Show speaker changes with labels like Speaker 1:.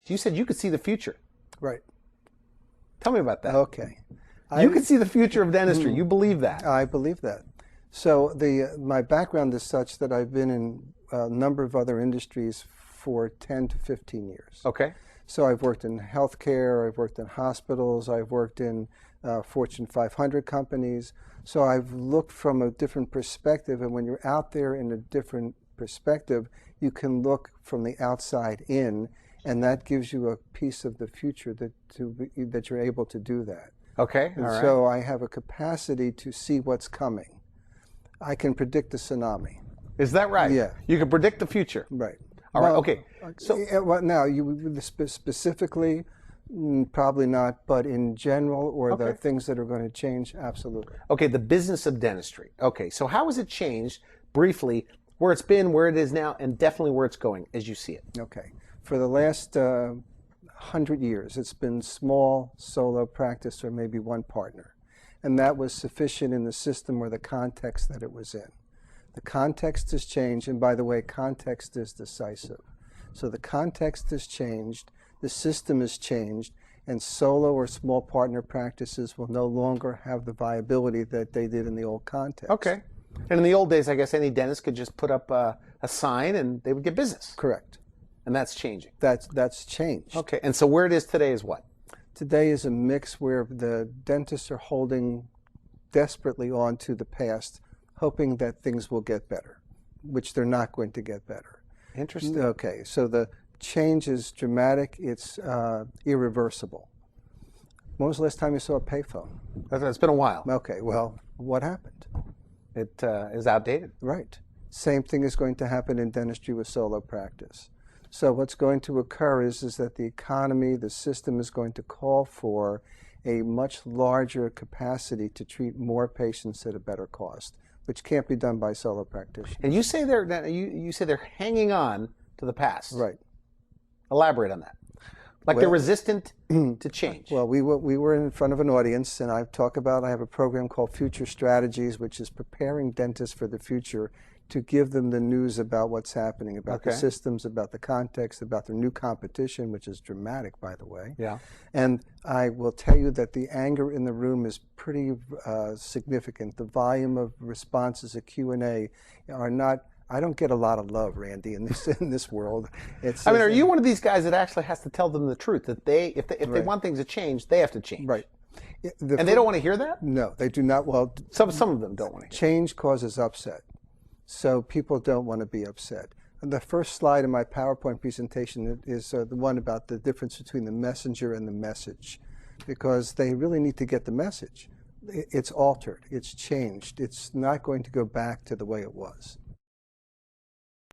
Speaker 1: You said you could see the future.
Speaker 2: Right.
Speaker 1: Tell me about that.
Speaker 2: Okay.
Speaker 1: You could see the future of dentistry. You believe that?
Speaker 2: I believe that. So my background is such that I've been in a number of other industries for 10 to 15 years.
Speaker 1: Okay.
Speaker 2: So I've worked in healthcare, I've worked in hospitals, I've worked in Fortune 500 companies. So I've looked from a different perspective, and when you're out there in a different perspective, you can look from the outside in, and that gives you a piece of the future that you're able to do that.
Speaker 1: Okay.
Speaker 2: And
Speaker 1: all right.
Speaker 2: so I have a capacity to see what's coming. I can predict a tsunami.
Speaker 1: Is that right?
Speaker 2: Yeah.
Speaker 1: You can predict the future.
Speaker 2: Right.
Speaker 1: All right. Okay.
Speaker 2: So now, specifically, probably not, but in general, or the things that are going to change, absolutely.
Speaker 1: Okay, the business of dentistry. Okay, so how has it changed, briefly, where it's been, where it is now, and definitely where it's going, as you see it?
Speaker 2: Okay. For the last 100 years, it's been small, solo practice, or maybe one partner. And that was sufficient in the system or the context that it was in. The context has changed, and by the way, context is decisive. So the context has changed, the system has changed, and solo or small partner practices will no longer have the viability that they did in the old context.
Speaker 1: Okay. And in the old days, I guess any dentist could just put up a sign and they would get business.
Speaker 2: Correct.
Speaker 1: And that's changing.
Speaker 2: That's changed.
Speaker 1: Okay. And so where it is today is what?
Speaker 2: Today is a mix where the dentists are holding desperately on to the past, hoping that things will get better, which they're not going to get better.
Speaker 1: Interesting.
Speaker 2: Okay, so the change is dramatic. It's irreversible. When was the last time you saw a payphone?
Speaker 1: It's been a while.
Speaker 2: Okay, well, what happened?
Speaker 1: It is outdated.
Speaker 2: Right. Same thing is going to happen in dentistry with solo practice. So what's going to occur is that the economy, the system is going to call for a much larger capacity to treat more patients at a better cost, which can't be done by solo practitioners.
Speaker 1: And you say they're hanging on to the past.
Speaker 2: Right.
Speaker 1: Elaborate on that. Like they're resistant to change.
Speaker 2: Well, we were in front of an audience, and I have a program called Future Strategies, which is preparing dentists for the future to give them the news about what's happening, about the systems, about the context, about the new competition, which is dramatic, by the way.
Speaker 1: Yeah.
Speaker 2: And I will tell you that the anger in the room is pretty significant. The volume of responses at Q&A are not. I don't get a lot of love, Randy, in this world.
Speaker 1: Are you one of these guys that actually has to tell them the truth, that if they want things to change, they have to change?
Speaker 2: Right.
Speaker 1: And they don't want to hear that?
Speaker 2: No, they do not. Well,
Speaker 1: some of them don't want to hear.
Speaker 2: Change causes upset. So people don't want to be upset. And the first slide in my PowerPoint presentation is the one about the difference between the messenger and the message, because they really need to get the message. It's altered. It's changed. It's not going to go back to the way it was.